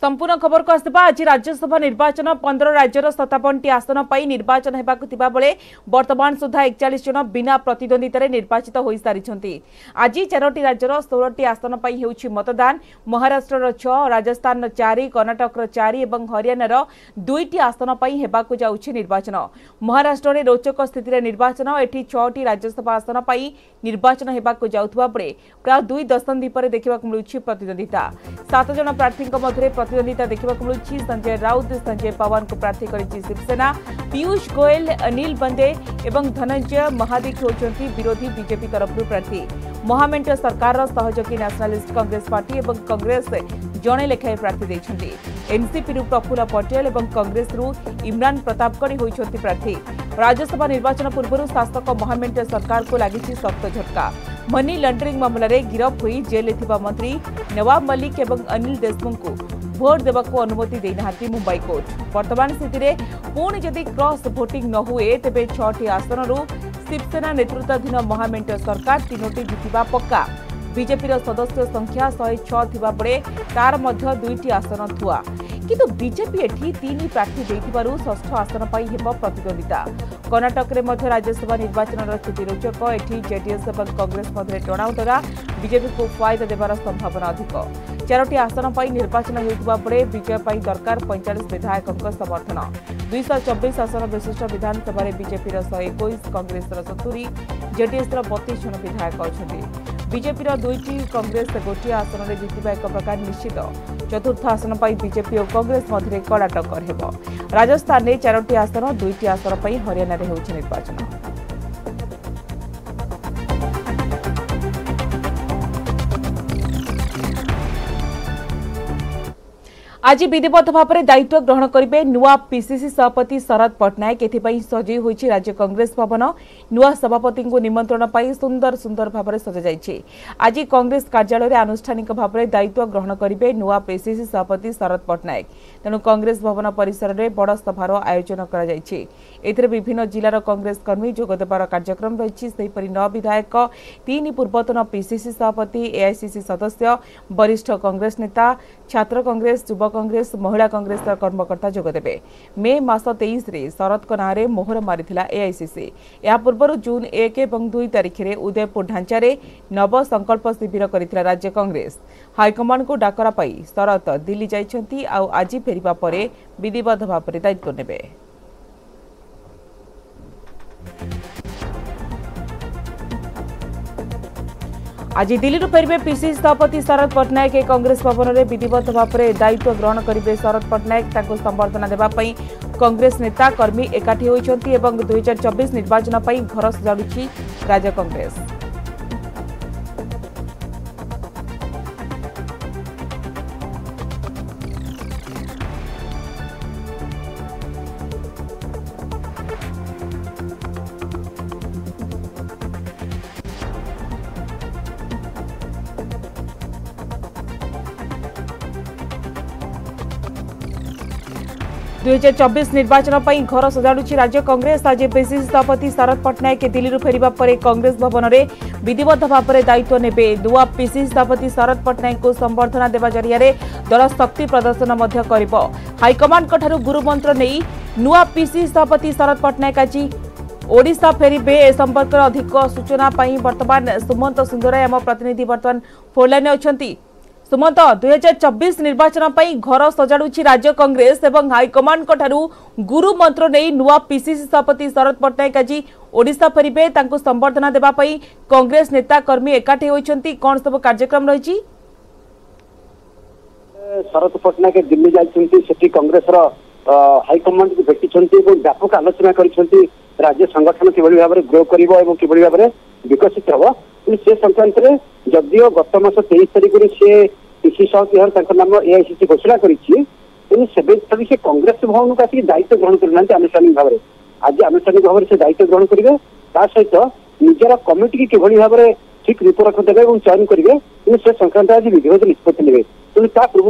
संपूर्ण खबर को आसवा आज राज्यसभा निर्वाचन 15 राज्यर 57 आसन पर निर्वाचन होगा बेले वर्तमान सुधा 41 जन बिना प्रतिद्वंदितार निर्वाचित हो सारी। आज 4टी राज्यर 16टी आसन पर होउछि मतदान। महाराष्ट्र 6, राजस्थान 4, कर्णाटक 4 और हरियाणार 2टी आसन पर होगा जाउछि निर्वाचन। महाराष्ट्र में रोचक स्थिति निर्वाचन एठी 6टी राज्यसभा आसन पर निर्वाचन होगा जाउथबा बेले प्राय 2 दशंधि पर देखा मिलुछि प्रतिद्वंदिता। 7 जन प्रार्थी मध्य प्रतिद्वंदिता देखा मिलुछि। संजय राउत संजय पवार को प्रार्थी करिछि शिवसेना। पीयूष गोयल, अनिल बंदे एवं धनंजय महादिक होचंती विरोधी बीजेपी तरफ प्रार्थी। महामेंट सरकार सहयोगी नेशनलिस्ट कांग्रेस पार्टी और कांग्रेस जड़े लेखाएं प्रार्थी देइछंती। एनसीपी प्रफुल्ल पटेल और कांग्रेस इमरान प्रतापगढ़ होइछंती प्रार्थी। राज्यसभा निर्वाचन पूर्व शासक महामेंट सरकार को लगी सख्त झटका। मनी लॉन्ड्रिंग मामला रे गिरफ हुई जेल थिबा मंत्री नवाब मलिक और अनिल देशमुख को भोट देवाक अनुमति देना मुंबई कोर्ट। वर्तमान स्थिति में पुणी जदि क्रॉस भोटिंग न हुए तेबे 6टी आसन शिवसेना नेतृत्वाधीन महामेंट सरकार 3टी जितिबा पक्का। बीजेपी सदस्य संख्या 106 थिबा बेले तार मध्य 2टी आसन थुआ। किंतु बीजेपी एठी 3 प्रार्थी देइथिबारु 6ठ आसन पई हेबो प्रतिद्वंदिता। कर्णाटक रे मध्य राज्यसभा निर्वाचन स्थिति रोचक। एठी जेडीएस और कांग्रेस मध्य टणाउटरा बीजेपी को फायदा देवार संभावना अधिक। 4टी आसन पई निर्वाचन हेउथबा बेले विजय पई दरकार 45 विधायकों समर्थन। 224 आसन विशिष्ट विधानसभा बीजेपी 121, कांग्रेस 70, जेडीएस 32 जन विधायक अच्छा। बीजेपी 2टी कांग्रेस 1 आसन में जीतवा एक प्रकार निश्चित। चतुर्थ आसन पर बीजेपी और कांग्रेस मध्य कड़ा टक्कर हेबो। राजस्थान में 4टी आसन 2टी आसन पर हरियाणा में होउछि निर्वाचन। आज विधिवत भाव में दायित्व ग्रहण करेंगे नुआ पीसीसी सभापति शरद पट्टनायक। एथिपाई सजई होइछि राज्य कांग्रेस भवन। नुआ सभापति को निमंत्रण पाई सुंदर सुंदर भाव में सजा जाइछि। आज कांग्रेस कार्यालय में आनुष्ठानिक भाव में दायित्व ग्रहण करेंगे नुआ पीसीसी सभापति शरद पट्टनायक। तेणु कांग्रेस भवन परिसर में बड़ सभार आयोजन करा जाइछि। एथिरे विभिन्न जिलार कांग्रेस कर्मी जोगदेवार कार्यक्रम रही। सेहीपरि 9 विधायक, 3 पूर्वतन पीसीसी सभापति, एआईसीसी सदस्य, वरिष्ठ कांग्रेस नेता, छात्र कांग्रेस, युवा कांग्रेस, महिला कांग्रेस कर्मकर्ता जोगदेवे। मे मास 23 रे शरद को नारे मोहर मारिथिला एआईसीसी। या पूर्व जून 1 और 2 तारिख में उदयपुर ढांचारे नव संकल्प शिविर करिथिला राज्य कांग्रेस। हाईकमांड को डाकरा पाई शरद दिल्ली जाइछंती। आज फेरिबा परे विधिवत भाव में दायित्व नेबे। आज दिल्ली फेरबे पीसीसी सभापति शरद पट्टनायक। कांग्रेस भवन में विधिवत भाव में दायित्व ग्रहण करेंगे शरद पट्टनायक। संबर्धना देवाई कांग्रेस नेता कर्मी एकाठी होइछंती एवं 2024 निर्वाचन पर घर सजाड़ुछि राज्य कांग्रेस। निर्वाचन पर घर सजाड़ुछि राज्य कांग्रेस। आज पीसीसी सभापति शरद पट्टनायक दिल्ली फेरिबा परे कांग्रेस भवन में विधिवत भाव में दायित्व नेबे। नुआ पीसीसी सभापति शरद पट्टनायक को संबर्धना देवा जरिया दल शक्ति प्रदर्शन मध्य करिबो। हाईकमांड ठारू गुरुमंत्र नहीं नुआ पीसीसी सभापति शरद पट्टनायक आज ओडिशा फेरिबे। ए संपर्क अधिक सूचना वर्तमान सुमंत सुंदर आम प्रतिनिधि वर्तमान फोन लाइन अछंती। सुमंत, 2024 निर्वाचन पर घर सजाड़ुछि राज्य कांग्रेस एवं हाईकमांड ठारू गुरु मंत्र नहीं नुआ पीसीसी सभापति शरद पट्टनायक आज ओडिशा फेरिबे। तांको संबर्धना देबा पई कांग्रेस नेता कर्मी एकाठी होइछंती। कोन सब कार्यक्रम रहिछि? शरद पट्टनायक दिल्ली जाइछंती। सेठी कांग्रेस रो हाईकमांड को भेटिछंती और व्यापक आलोचना करिछंती। राज्य संगठन किभଳି भाबरे ग्रो करिवो एवं किभଳି भाबरे विकसित हबो। से संक्रांत में जदियो गत मास 23 तारिख में से पीसीसी सभापति नाम एआईसीसी घोषणा करिछि। से कांग्रेस भवन को आसिक दायित्व ग्रहण करना आनुष्ठानिक भाव में। आज आनुष्ठानिक भाव में से दायित्व ग्रहण करेंगे। सहित निजर कमिटी की किभଳି भाव में ठीक रूपरेख देवे और चयन करेंगे। से संक्रांत आज विधिवत निष्पत्ति नेबे। तेणु ता पूर्व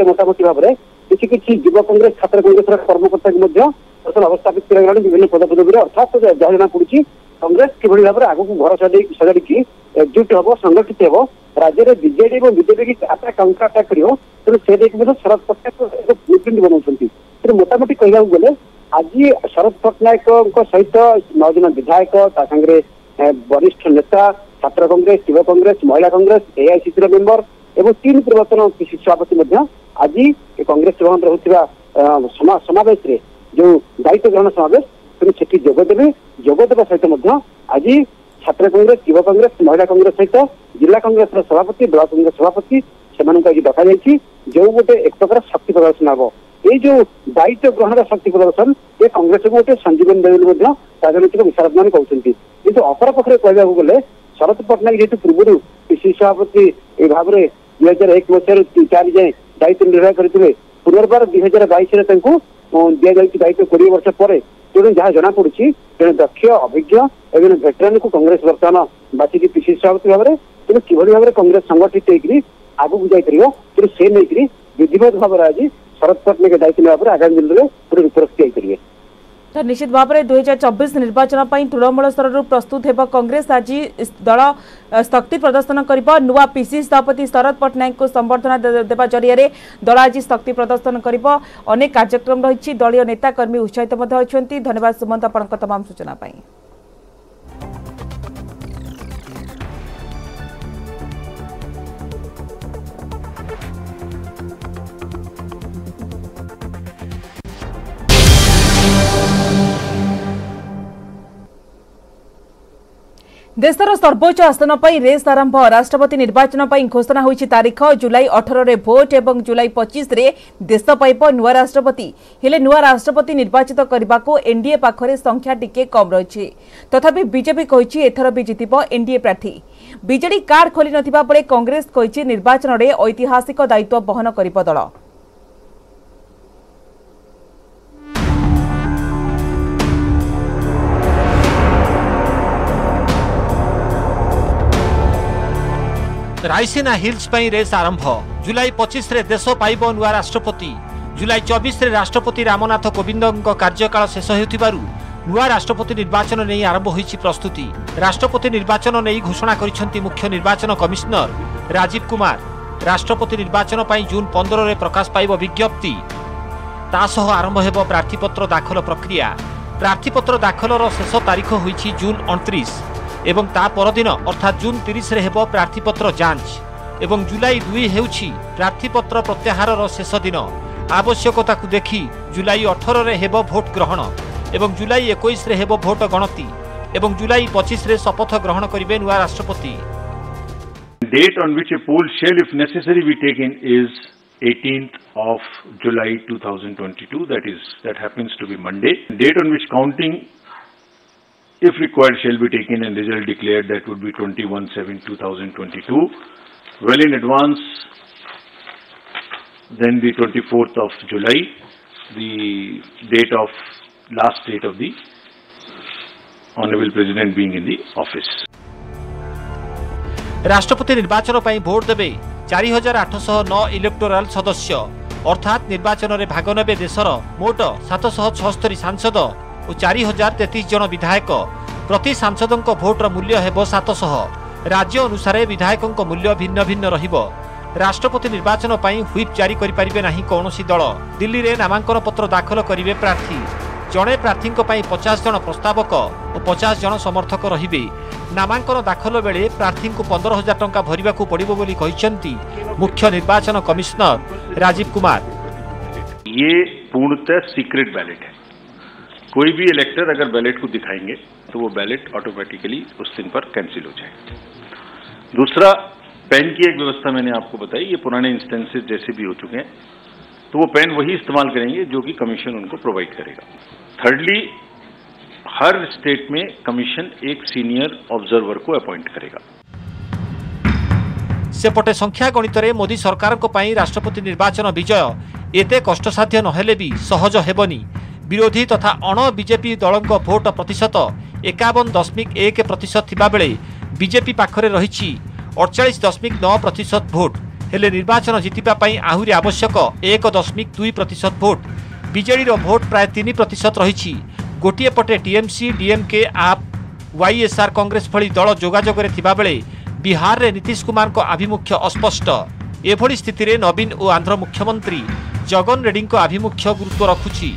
मोटामोटी भाव में किसी युवा कांग्रेस छात्र कांग्रेस कर्मकर्ता अवस्थापित कर विभिन्न पदपदवी अर्थात जहाँ जना पड़ी कांग्रेस किभଳି भाव में आगक घर सजाड़ी एकजुट हम संगठित हम राज्य में बीजेडी और बीजेपी की अटैक काउंटर अटैक कर तेणु से देखिए शरद पट्टनायक ब्लूप्रिंट बनाउछंती। तेणु मोटामोटी कहला गले आज शरद पट्टनायक सहित 9 जन विधायक ता संगे वरिष्ठ नेता छात्र कांग्रेस, युवा कांग्रेस, महिला कांग्रेस, एआईसीसी मेंबर एवं 3 पूर्वतन पिसिसी सभापति आज कांग्रेस भवन होता समावेश जो दायित्व ग्रहण समावेश तेणु से जोगदेवे। जोगदेवा सहित आज छात्र कांग्रेस, युवा कांग्रेस, महिला कांग्रेस सहित जिला कांग्रेस सभापति, ब्लॉक कांग्रेस सभापति से डका जाइए जो गोटे एक प्रकार शक्ति प्रदर्शन हम ये जो दायित्व ग्रहण शक्ति प्रदर्शन ये कांग्रेस को गोटे संजीवन देवी राजनैतिक विशारद मान कहते किंतु अपर पक्षे कहला गले शरद पट्टनायक जेहतु पूर्व पिसिसी सभापति भाव में 2001 मसीह 4 जाए दायित्व निर्वाह करते पुनर्बार 2022 दि जाए दायित्व 20 वर्ष पर तेणु जहाँ जना पड़ी तेणु दक्ष अभिज्ञ एवं भेटरान को कांग्रेस बर्तमान बाछी पिसिसी सभापति भाव में तेणु किभली भाव में कांग्रेस संगठित होकर आगू जाइए तेणु से नहीं विधिवत भाव में आज शरद पट्टनायक दायित्व नेवा आगामी दिन में पूरे रूपरस्थ जाइए। तो निश्चित भाव में 2024 निर्वाचन पर तृणमूल स्तर प्रस्तुत होगा कांग्रेस आज दल शक्ति प्रदर्शन कर नुआ पिसिसी सभापति शरद पट्टनायक को संबर्धना देवा जरिया दल आज शक्ति प्रदर्शन कर अनेक कार्यक्रम रही दलीय नेता कर्मी उत्साहित होती। धन्यवाद सुमंत आपण तमाम सूचना। देशर सर्वोच्च आसन पर रेस आरंभ। राष्ट्रपति निर्वाचन पर घोषणा होईछि तारीख जुलाई 18 रे भोट एवं जुलाई 25 रे देश पाइब नुआ राष्ट्रपति। हेले नुआ राष्ट्रपति निर्वाचित करने को एनडीए पाखरे संख्या टिके कम रही तथापि बीजेपी कहिछि एथर भी जितिब एनडीए प्रार्थी। बीजेडी कार्ड खोली नथिबा बेले कांग्रेस कहिछि निर्वाचन रे ऐतिहासिक दायित्व बहन करिब दल। रायसीना हिल्स पई रेस आरंभ। जुलाई 25 रे देश पाइब नुआ राष्ट्रपति। जुलाई 24 रे राष्ट्रपति रामनाथ कोविंद कार्यकाल शेष होतिबारु नुआ राष्ट्रपति निर्वाचन नहीं आरंभ होईछि प्रस्तुति। राष्ट्रपति निर्वाचन नहीं घोषणा करिसेंती मुख्य निर्वाचन कमिश्नर राजीव कुमार। राष्ट्रपति निर्वाचन पई जून 15 रे प्रकाश पाइब विज्ञप्ति। तासह आरंभ हेबो प्रार्थीपत्र दाखल प्रक्रिया। प्रार्थीपत्र दाखलर शेष तारीख होईछि जून 29 एवं ता परदिन अर्थात जून 30 रे हेबो प्रार्थीपत्र जांच एवं जुलाई 2 हेउछि प्रार्थीपत्र प्रत्याहारर शेष दिन। आवश्यकता को देखि जुलाई 18 रे हेबो भोट ग्रहण एवं जुलाई 21 रे हेबो भोट गणति एवं जुलाई 25 रे शपथ ग्रहण करिवे नुआ राष्ट्रपति। Date on which a poll shall if necessary be taken is 18th of July 2022, that happens to be Monday. Date on which counting if required shall be taken and result declared, that would be 21/7/2022, well in advance. Then the 24th of July, the last date of the Honorable President being in the office. राष्ट्रपति निर्वाचन पर vote देवे 4809 इलेक्टोराल सदस्य अर्थात निर्वाचन में भाग ने देशर मोट 776 सांसद और 4033 जन विधायक। प्रति सांसद भोटर मूल्य हेबो 700। राज्य अनुसार विधायकों मूल्य भिन्न भिन्न रहिबो। राष्ट्रपति निर्वाचन पर व्हिप जारी करि परिबे नाही कोनोसी दल। दिल्ली रे नामांकन पत्र दाखल करिवे प्रार्थी। जड़े प्रार्थी 50 जन प्रस्तावक और 50 जन समर्थक रहिबे। नामांकन दाखल बेले प्रार्थी को 15,000 टंका भरिबाकू पड़िबो बोली कहिसेंती मुख्य निर्वाचन कमिश्नर राजीव कुमार। ये पूर्णतः सीक्रेट बैलेट है। कोई भी इलेक्टर अगर बैलेट को दिखाएंगे तो वो बैलेट ऑटोमेटिकली उस दिन पर कैंसिल हो जाएगा। दूसरा, पेन की एक व्यवस्था मैंने आपको बताई, ये पुराने इंस्टेंसेस जैसे भी हो चुके हैं, तो वो पेन वही इस्तेमाल करेंगे जो कि कमीशन उनको प्रोवाइड करेगा। थर्डली, हर स्टेट में कमीशन एक सीनियर ऑब्जर्वर को अपॉइंट करेगा। सेपटे संख्या गणित में मोदी सरकार को पाई राष्ट्रपति निर्वाचन विजय एते कष्टसाध्य नहेले भी सहज हेबनी। विरोधी तथा अण बीजेपी दलों भोट प्रतिशत 51.1% थिबा बेले बीजेपी पाखरे रहिछि 48.9% भोट। हेले निर्वाचन जितिबा पई आहुरी आवश्यक 1.2% भोट। बीजेडी रो भोट प्राय 3% रहिछि। गोटिए पटे टीएमसी, डीएमके, आप, वाईएसआर कांग्रेस भली दल जोगाजोग रे थिबा बेले बिहार रे नीतीश कुमार को आभिमुख्य अस्पष्ट। एभली स्थिति रे नवीन और आंध्र मुख्यमंत्री जगन रेड्डी आभिमुख्य गुरुत्व रखुछि।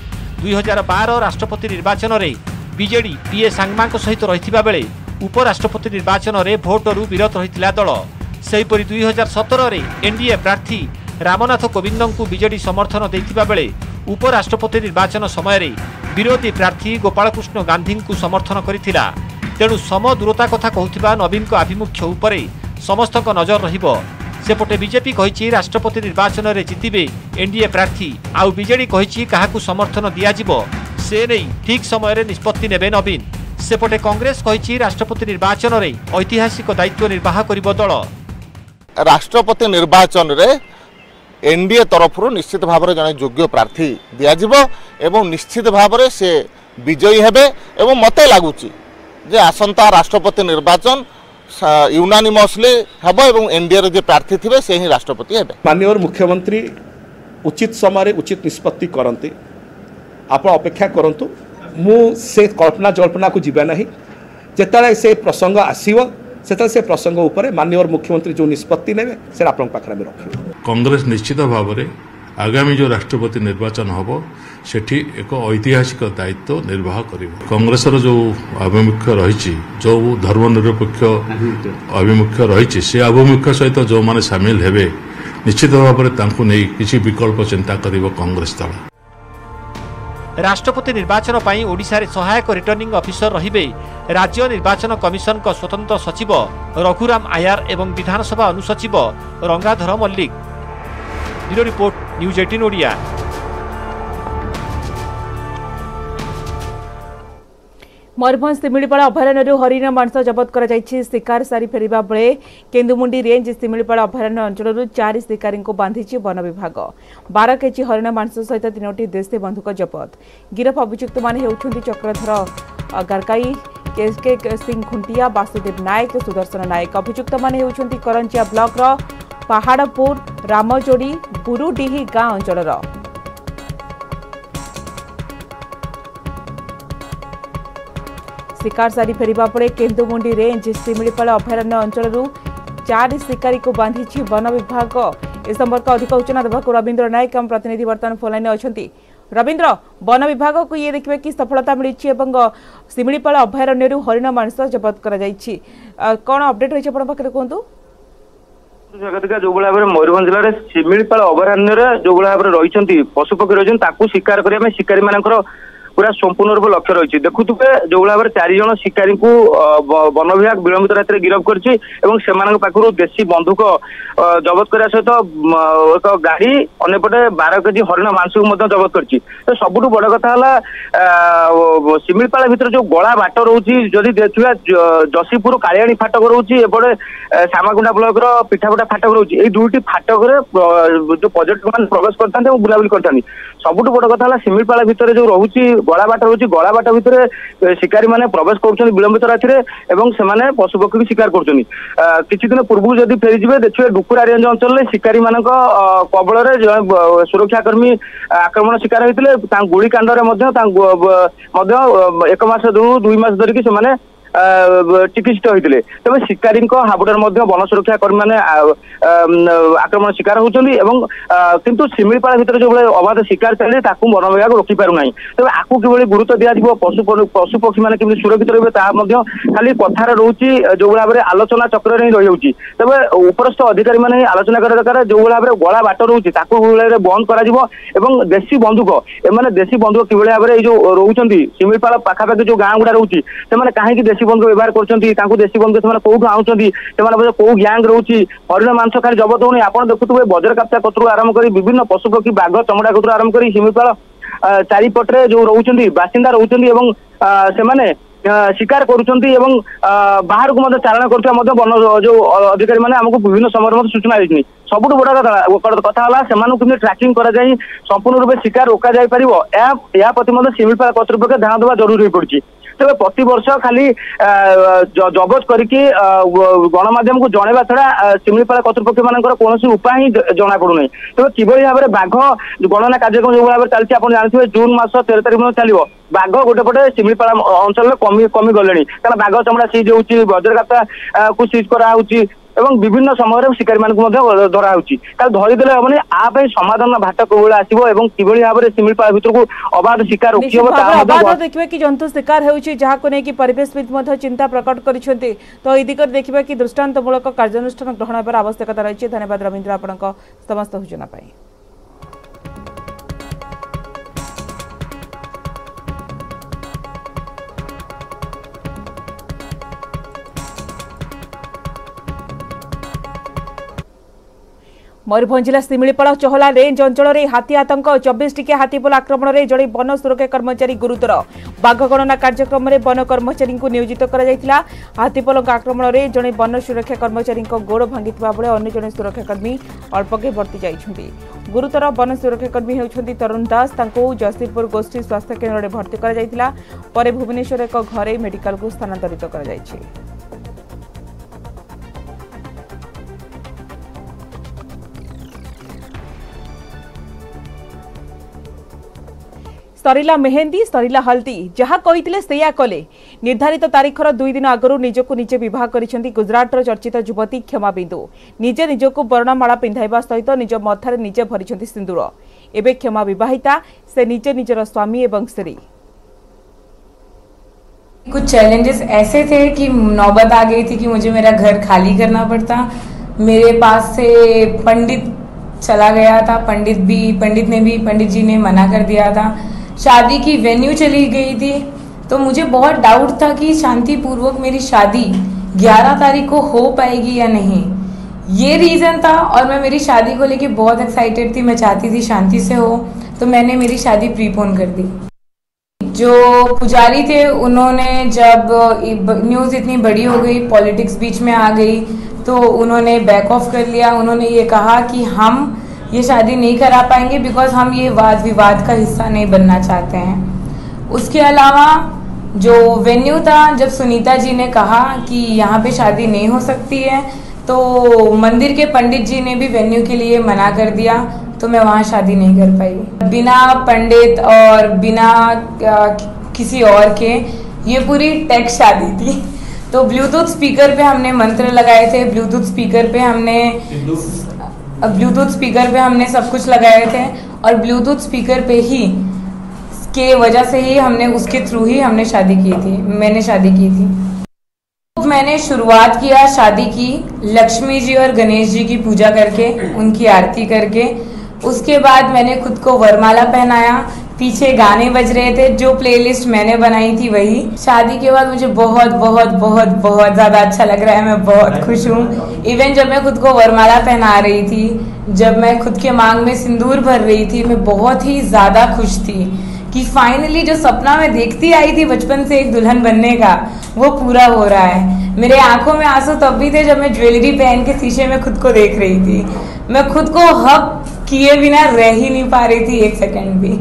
2012 राष्ट्रपति निर्वाचन रे बीजेडी पीए सांगमा सहित रहिथिबा बेले उपराष्ट्रपति निर्वाचन रे भोटरू विरत रहिथिला दल। सेहीपरि 2017 रे एनडीए प्रार्थी रामनाथ कोविंद को बीजेडी समर्थन देथिबा बेले उपराष्ट्रपति निर्वाचन समय रे विरोधी प्रार्थी गोपालकृष्ण गांधी को समर्थन करिथिला। तेणु सम दूरता कथा कहूथिबा नवीन को आभिमुख्य उपरे समस्त नजर रहिबो। सेपटे बीजेपी कहिछि राष्ट्रपति निर्वाचन रे जितिबे एनडीए प्रार्थी आउ बीजेडी कहिछि काहाकू समर्थन दियाजिबो से नहीं ठीक समय रे निष्पत्ति नेबे नवीन। सेपटे कांग्रेस कहिछि राष्ट्रपति निर्वाचन रे ऐतिहासिक दायित्व निर्वाह करिबो दल। राष्ट्रपति निर्वाचन रे एनडीए तरफ निश्चित भाव में जड़े योग्य प्रार्थी दिज्व एवं निश्चित भाव में से विजयी हेबे एवं मत लगुच आसंता राष्ट्रपति निर्वाचन यूनानिमसली हेब एवं एनडीए रे जे प्रार्थी थिबे से ही राष्ट्रपति हेबे। माननीय मुख्यमंत्री उचित समय उचित निष्पत्ति करते आप अपेक्षा करंतु मु से कल्पना जल्पना को जीवा नहीं जेतले से प्रसंग आसीव से प्रसंग उपरे माननीय मुख्यमंत्री जो निष्पत्ति नेबे से आपन पाखरा में रखियो। कांग्रेस निश्चित भाव में आगामी जो राष्ट्रपति निर्वाचन हम सेठी एक ऐतिहासिक दायित्व निर्वाह करिबो। कांग्रेस जो आभिमुख्य रही जो धर्मनिरपेक्ष आभिमुख्य रही से आभिमुख्य सहित जो माने सामिल हेबे निश्चित भाव में तांको नै किछि विकल्प चिंता करिबो कांग्रेस दल। राष्ट्रपति निर्वाचन पाई ओडिशा रे सहायक रिटर्निंग ऑफिसर रहिबे राज्य निर्वाचन कमिशन का स्वतंत्र सचिव रघुराम आयार एवं विधानसभा अनुसचिव Rangadhar Mallick. Bureau report news 18 Odia. Mayurbhanj Similipal अभयारण्य हरिण मांस जबत कर शिकार सारी फेरिबा बेले केन्दुमुंडी रेंज सिमिलीपाल अभयारण्य अंचल 4 शिकारी को बांधि वन विभाग। 12 केजी हरिण मांस सहित 3टी देशी बंधुक जबत। गिरफ अभियुक्त माने हेउछन्ति चक्रधर गारकाई, केके सिंह खुंटिया, वासुदेव नायक, सुदर्शन नायक। अभियुक्त माने हेउछन्ति करंजिया ब्लॉक रो पहाड़पुर रामजोड़ी बुरुडीही गाँ अंचल। शिकार सारी फेरिबा पड़े केन्दुमुंडी रेंज सिमिलीपाल अभयारण्य अंचल 4 शिकारी को बांधि वन विभाग। इस संपर्क अधिक सूचना देवा रवींद्र नायक हम प्रतिनिधि बर्तमान फोन लाइन अच्छी। रवींद्र, वन विभाग को ये देखिए कि सफलता मिली सिमिलीपाल अभयारण्य हरिण मांस जबत कर कौन अपडेट रही पाखे कहतु। जगतिका जो भाव में मयूरभंज जिले में सिमिलीपाल अभयारण्य जो भाव में रही पशुपक्षी रही शिकार करने शिकारी मान पूरा संपूर्ण रूप लक्ष्य रही। देखुवे जो भाव में 4 जन शिकारी को वन विभाग विलंबित राति गिरफ कर देशी बंधुक जबत करने सहित एक गाड़ी अंपटे 12 केजी हरिण मांस को जबत कर। तो सबुठ बड़ कथा सिमिलीपाल भितर जो गला बाट रोचे जदि देखा जसीपुर कालियाणी फाटक रोचे एपटे सामाकुंडा ब्लॉक पिठापुटा फाटक रोचे ये 2टी फाटक जो पर्यटक मान प्रवेश करते बुलाबुली करते। सबुठ बड़ कथा सिमिलीपाल भितर जो रोचे गला बाट रोचे गला बाट भितर शिकारी माने प्रवेश कर विलंबित राति से पशुपक्षी की शिकार कर। किछि दिन पूर्व जदि फेरीजे देखिए डुकुरा रेंज अंचल शिकारी मान कबल सुरक्षाकर्मी आक्रमण शिकार होते गुड़ीकांड 1 मास 2 मास धरिकी से चिकित्सित होते। तेज शिकारी हाबुड़े वन सुरक्षा कर्मी मैंने आक्रमण शिकार होती किंतु सिमिलीपाल भितर जो अबाध शिकार चलिए वन विभाग रोकी पार ना। तेज आपको कि गुरुत्व दिज्व पशु पक्षी मैंने कमी सुरक्षित रही खाली कथार रोचे जो भाव में आलोचना चक्र ही रही। तेज उपरस्थ अधिकारी मैंने आलोचना करा दरकार जो भाव में गला बाट रोचे बंद कर देशी बंधुक एम देशी बंधुक कि भाव में जो रोच सिमिलीपाल पाखापाखि जो गाँ गुड़ा रोचे से कहीं देशी बंधुक व्यवहार कर देशी बंधुक से कौटू आउंट कौ गैंग रोचे हरिण मांस खाली जबत होनी। आप देखुए बज्रकाप्ता कतरू आरंभ कर विभिन्न पशुपक्षी बाघ चमड़ा कतरू आरंभ कर सिमिलीपाल चारिपटे जो रोचे बासिंदा रोचे शिकार करुँच बाहर को चारण कर वन जो अधिकारी मैंने आमको विभिन्न समय सूचना देती। सबुठ बड़ कथा से ट्रैकिंग कर संपूर्ण रूप शिकार रोक जा प्रति सिमिलीपाल कर्तृपक्ष ध्यान देवा जरूरी हो पड़ी। तेज प्रति वर्ष खाली जबत करके गणमाध्यम को जनवा छड़ा सिमिलीपाल कर्तृपक्ष मान कौन उपाय ही जना पड़ूना। तेज किभली भाव में बाघ गणना कार्यक्रम जो भाव में चलती आप जानते जून मास 13 तारिख में चलो बाघ गोटे पटे सिमिलीपाल अंचल कमी गले कारण बाघ चमड़ा सीज हो वज्रकाप्ता को सीज कराऊँच एवं विभिन्न समय शिकारी मानक धरा होची धरीदेले हमने आ समाधान भाट कोबळे आसीबो एवं किभଳି भाबरे शिमिलपाल भितर को अबाध शिकार रोकिबो अबाध देखिबे कि जंतु शिकार हेउची जहा को नै कि परिवेशविद मध्ये चिंता प्रकट करिसेंती तो एई दिकर देखिबे कि दृष्टांतमूलक कार्यानुष्ठान ग्रहण हेबार आवश्यकता रहिछि। धन्यवाद रविंद्र आपनक समस्त सूचना पाई। मयूरभंज जिला शिमिलीपाल चहला रेंज अंचल में हाथी आतंक 24 टिकिया हाथीपल आक्रमण में जड़े वन सुरक्षा कर्मचारी गुरुतर बाघ गणना कार्यक्रम में वन कर्मचारी नियोजित कर हाथीपल आक्रमण में जड़े वन सुरक्षा कर्मचारी गोड़ भांगी बेले अन्य जड़े सुरक्षाकर्मी अल्पके बर्ती जाइछन्ति। गुरुतर वन सुरक्षाकर्मी होउछन्ति तरुण दास जसीपुर गोष्ठी स्वास्थ्य केन्द्र में भर्ती कर भुवनेश्वर एक घरे मेडिकल को स्थानांतरित कर सरिला मेहेंदी सरिला हल्दी जहाँ कही से कले निर्धारित तारीखर 2 दिन आगु निजको निजे विवाह करिसेंती गुजरातर चर्चित युवती क्षमा बिंदु निजे निजको वर्णमाला पिंधाइबा सहित निज मथारे निजे भरिसेंती सिंदूर। एबे क्षमा विवाहिता से निजे निजर स्वामी एवं स्त्री। कुछ चैलेंजेस ऐसे थे कि नौबत आ गई थी कि मुझे मेरा घर खाली करना पड़ता। मेरे पास से पंडित चला गया था, पंडित जी ने मना कर दिया था। शादी की वेन्यू चली गई थी तो मुझे बहुत डाउट था कि शांतिपूर्वक मेरी शादी 11 तारीख को हो पाएगी या नहीं। ये रीज़न था और मैं मेरी शादी को लेके बहुत एक्साइटेड थी। मैं चाहती थी शांति से हो, तो मैंने मेरी शादी प्रीपोन कर दी। जो पुजारी थे उन्होंने जब न्यूज़ इतनी बड़ी हो गई, पॉलिटिक्स बीच में आ गई, तो उन्होंने बैक ऑफ कर लिया। उन्होंने ये कहा कि हम ये शादी नहीं करा पाएंगे बिकॉज हम ये वाद विवाद का हिस्सा नहीं बनना चाहते हैं। उसके अलावा जो वेन्यू था, जब सुनीता जी ने कहा कि यहाँ पे शादी नहीं हो सकती है तो मंदिर के पंडित जी ने भी वेन्यू के लिए मना कर दिया, तो मैं वहाँ शादी नहीं कर पाई। बिना पंडित और बिना किसी और के ये पूरी टेक शादी थी। तो ब्लूटूथ स्पीकर पे हमने मंत्र लगाए थे, ब्लूटूथ स्पीकर पे हमने सब कुछ लगाए थे और ब्लूटूथ स्पीकर पे ही के वजह से ही हमने उसके थ्रू ही हमने शादी की थी। मैंने शादी की थी। मैंने शुरुआत किया शादी की लक्ष्मी जी और गणेश जी की पूजा करके, उनकी आरती करके। उसके बाद मैंने खुद को वरमाला पहनाया। पीछे गाने बज रहे थे, जो प्लेलिस्ट मैंने बनाई थी वही। शादी के बाद मुझे बहुत बहुत बहुत बहुत ज़्यादा अच्छा लग रहा है। मैं बहुत खुश हूँ। इवन जब मैं खुद को वरमाला पहना रही थी, जब मैं खुद के मांग में सिंदूर भर रही थी, मैं बहुत ही ज़्यादा खुश थी कि फाइनली जो सपना मैं देखती आई थी बचपन से एक दुल्हन बनने का, वो पूरा हो रहा है। मेरे आंखों में आंसू तब भी थे जब मैं ज्वेलरी पहन के शीशे में खुद को देख रही थी। मैं खुद को हक किए बिना रह ही नहीं पा रही थी एक सेकंड भी।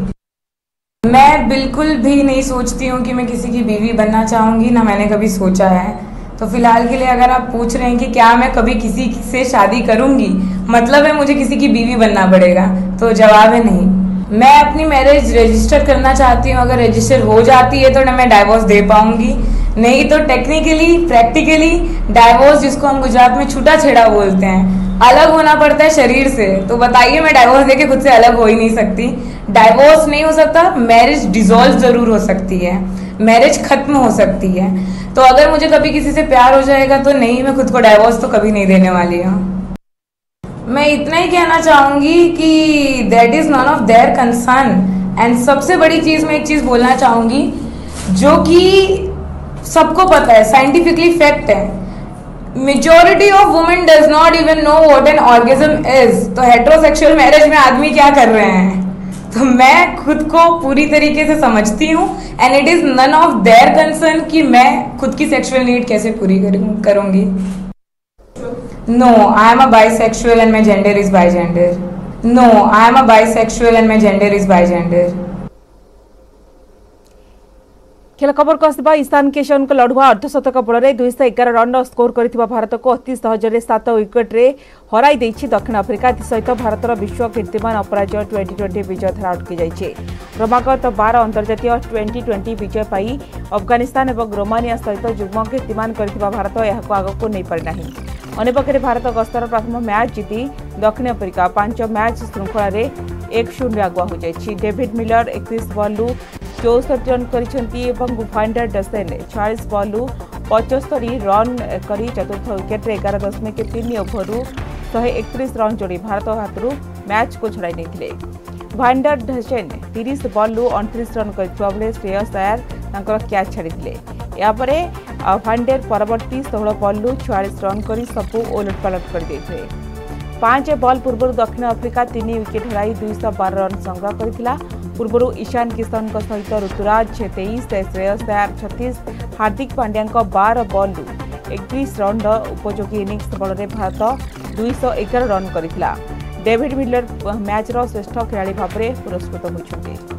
मैं बिल्कुल भी नहीं सोचती हूँ कि मैं किसी की बीवी बनना चाहूँगी, ना मैंने कभी सोचा है। तो फिलहाल के लिए अगर आप पूछ रहे हैं कि क्या मैं कभी किसी से शादी करूँगी, मतलब है मुझे किसी की बीवी बनना पड़ेगा, तो जवाब है नहीं। मैं अपनी मैरिज रजिस्टर करना चाहती हूँ। अगर रजिस्टर हो जाती है तो ना मैं डाइवोर्स दे पाऊंगी, नहीं तो टेक्निकली प्रैक्टिकली डाइवोर्स, जिसको हम गुजरात में छूटा छेड़ा बोलते हैं, अलग होना पड़ता है शरीर से। तो बताइए, मैं डाइवोर्स देके खुद से अलग हो ही नहीं सकती। डाइवोर्स नहीं हो सकता, मैरिज डिसॉल्व जरूर हो सकती है, मैरिज खत्म हो सकती है। तो अगर मुझे कभी किसी से प्यार हो जाएगा तो नहीं, मैं खुद को डाइवोर्स तो कभी नहीं देने वाली हूँ। मैं इतना ही कहना चाहूंगी कि that is none of their concern. And सबसे बड़ी चीज, मैं एक चीज बोलना चाहूंगी जो कि सबको पता है, साइंटिफिकली फैक्ट है। Majority of women does not even know what an orgasm is. तो हेटेरोसेक्सुअल मैरिज में आदमी क्या कर रहे हैं, तो मैं खुद को पूरी तरीके से समझती हूँ। And it is none of their concern कि मैं खुद की सेक्सुअल नीड कैसे पूरी करूंगी। No, I am a bisexual and my gender is bigender. No, I am a bisexual and my gender is bigender. खेल खबर को आसवा ईशान किशन को लड़ुआ अर्धशतक बल 211 रन स्कोर करथिबा भारत को अति सहजरे 7 विकेट रे हराई देछि दक्षिण अफ्रिका। सहित भारतर विश्व कीर्तिमान अपराजय T20 विजय धारा अटकी जाइछे। क्रमागत 12 अंतर्जातीय T20 विजय पाई अफगानिस्तान और रोमानिया सहित युग्म कीर्तिमान करथिबा भारत एहाको आगको नै पारि नाही। अन्यपक्षे भारत गस्तर प्रथम मैच जीति दक्षिण अफ्रिका 5 मैच श्रृंखल 1-0 आगुआ हो जाएगी। डेविड मिलर 31 बॉलू 64 रन करिसेंती एवं फाइंडर डसेन 46 बॉलू 75 रन करी चतुर्थ विकेट 11.3 ओभर 131 रन जोड़ी भारत हाथरू मैच को छड़ाई नहीं। भाइंडर डसेन 30 बॉलू 29 रन कर श्रेयस अय्यर कैच छाड़ी यापर फाइंडर परवर्ती 16 बॉलू 46 रन कर सबू ओलटपालट कर 5 बॉल पूर्व दक्षिण अफ्रिका 3 विकेट हर 212 रन संग्रह करथिला। पूर्व ईशान किशन सहित ऋतुराज 23 श्रेयस अय्यर 36 हार्दिक पांड्या 12 बॉल 31 रन उपयोगी इनिंग्स बल भारत 211 रन करथिला। डेविड मिलर मैच श्रेष्ठ खिलाड़ी भाव में पुरस्कृत होइछन्ते।